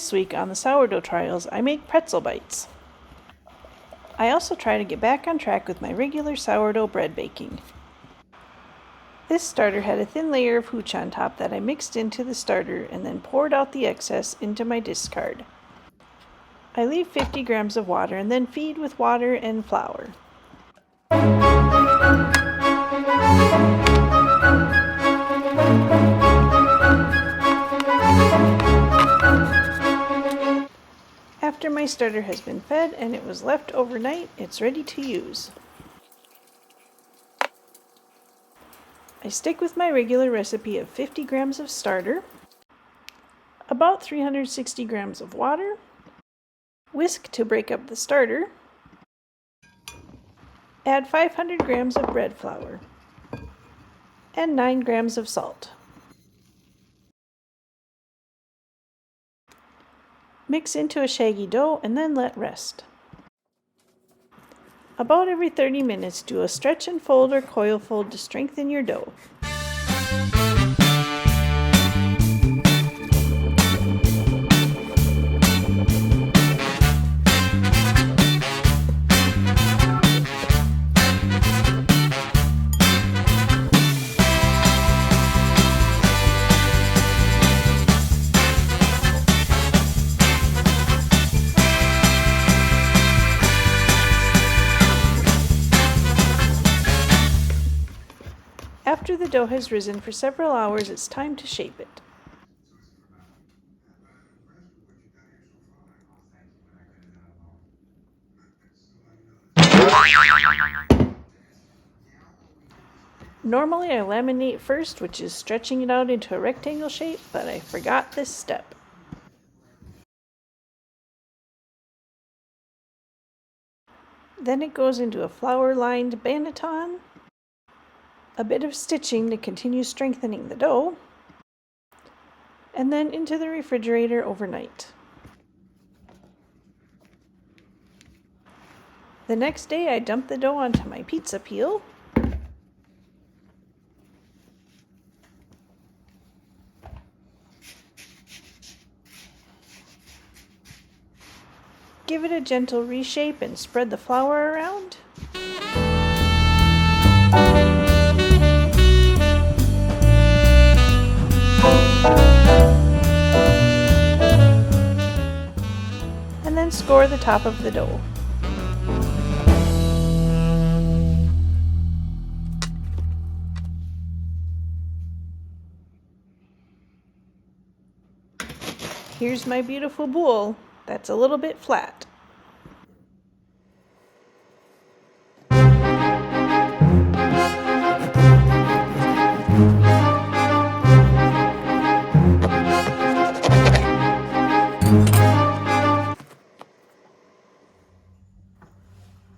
This week on the sourdough trials, I make pretzel bites. I also try to get back on track with my regular sourdough bread baking. This starter had a thin layer of hooch on top that I mixed into the starter and then poured out the excess into my discard. I leave 50 grams of water and then feed with water and flour. After my starter has been fed and it was left overnight, it's ready to use. I stick with my regular recipe of 50 grams of starter, about 360 grams of water, whisk to break up the starter, add 500 grams of bread flour, and 9 grams of salt. Mix into a shaggy dough and then let rest. About every 30 minutes, do a stretch and fold or coil fold to strengthen your dough. After the dough has risen for several hours, it's time to shape it. Normally I laminate first, which is stretching it out into a rectangle shape, but I forgot this step. Then it goes into a flour-lined banneton, a bit of stitching to continue strengthening the dough, and then into the refrigerator overnight. The next day I dump the dough onto my pizza peel, give it a gentle reshape and spread the flour around. And then score the top of the dough. Here's my beautiful bowl that's a little bit flat.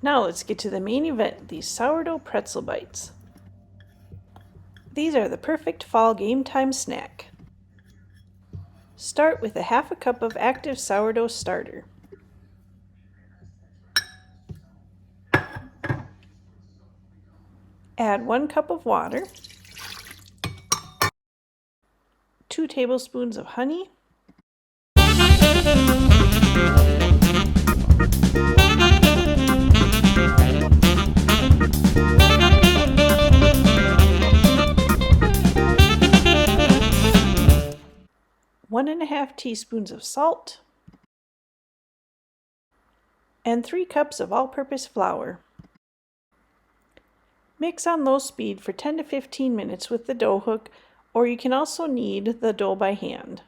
Now let's get to the main event, these sourdough pretzel bites. These are the perfect fall game time snack. Start with a half a cup of active sourdough starter. Add 1 cup of water, 2 tablespoons of honey, one and a half teaspoons of salt, and 3 cups of all-purpose flour. Mix on low speed for 10 to 15 minutes with the dough hook, or you can also knead the dough by hand.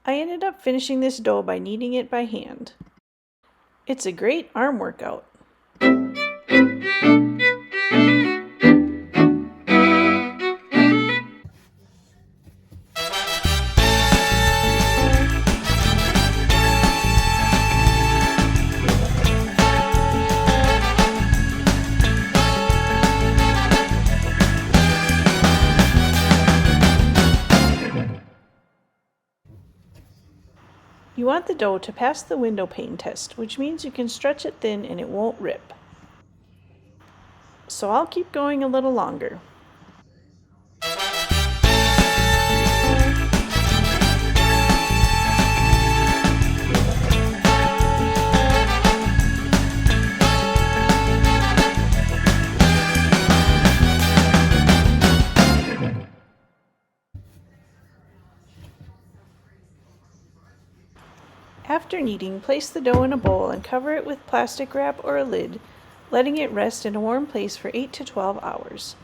I ended up finishing this dough by kneading it by hand. It's a great arm workout. You want the dough to pass the window pane test, which means you can stretch it thin and it won't rip. so I'll keep going a little longer. After kneading, place the dough in a bowl and cover it with plastic wrap or a lid, letting it rest in a warm place for 8 to 12 hours.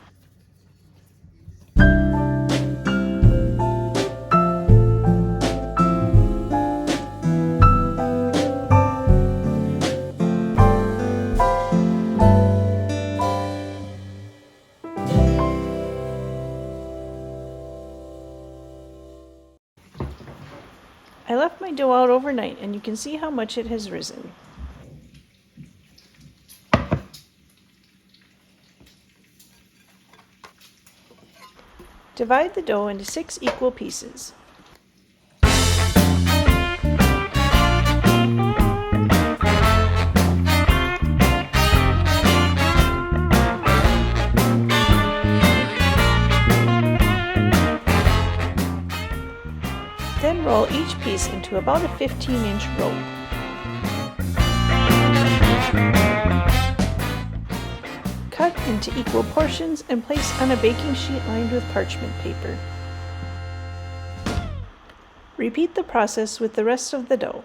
I left my dough out overnight and you can see how much it has risen. Divide the dough into 6 equal pieces. Then roll each piece into about a 15-inch roll. Cut into equal portions and place on a baking sheet lined with parchment paper. Repeat the process with the rest of the dough.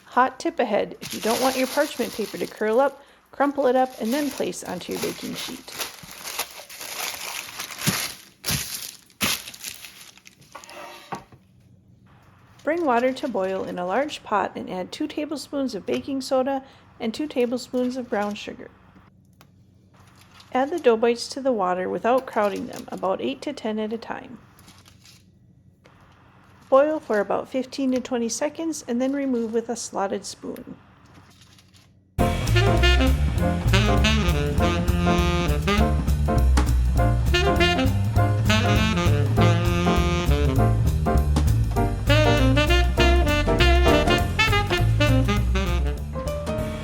Hot tip ahead: if you don't want your parchment paper to curl up, crumple it up and then place onto your baking sheet. Bring water to boil in a large pot and add 2 tablespoons of baking soda and 2 tablespoons of brown sugar. Add the dough bites to the water without crowding them, about 8 to 10 at a time. Boil for about 15 to 20 seconds and then remove with a slotted spoon.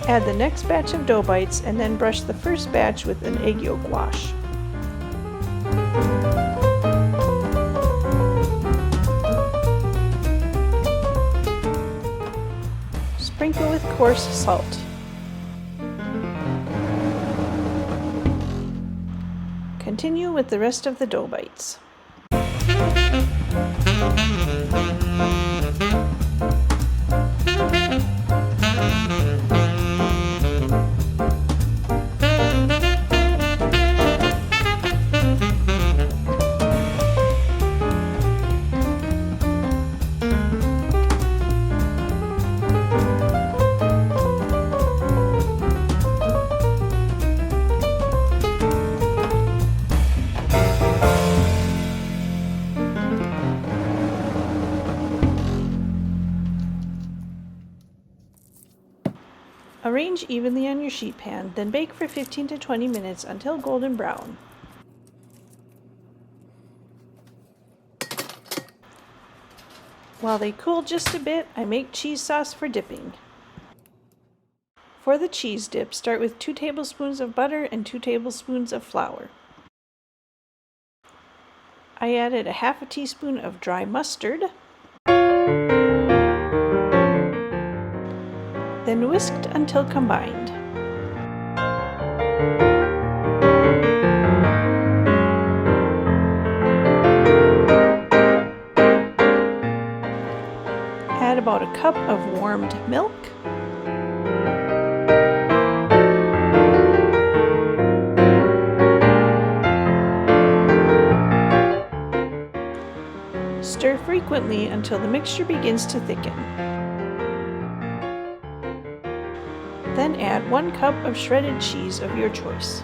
Add the next batch of dough bites and then brush the first batch with an egg yolk wash. Sprinkle with coarse salt. Continue with the rest of the dough bites. Arrange evenly on your sheet pan, then bake for 15 to 20 minutes until golden brown. While they cool just a bit, I make cheese sauce for dipping. For the cheese dip, start with 2 tablespoons of butter and 2 tablespoons of flour. I added a half a teaspoon of dry mustard, then whisked until combined. Add about a cup of warmed milk, stir frequently until the mixture begins to thicken. Then add 1 cup of shredded cheese of your choice.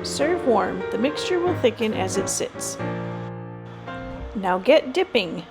Serve warm. The mixture will thicken as it sits. Now get dipping!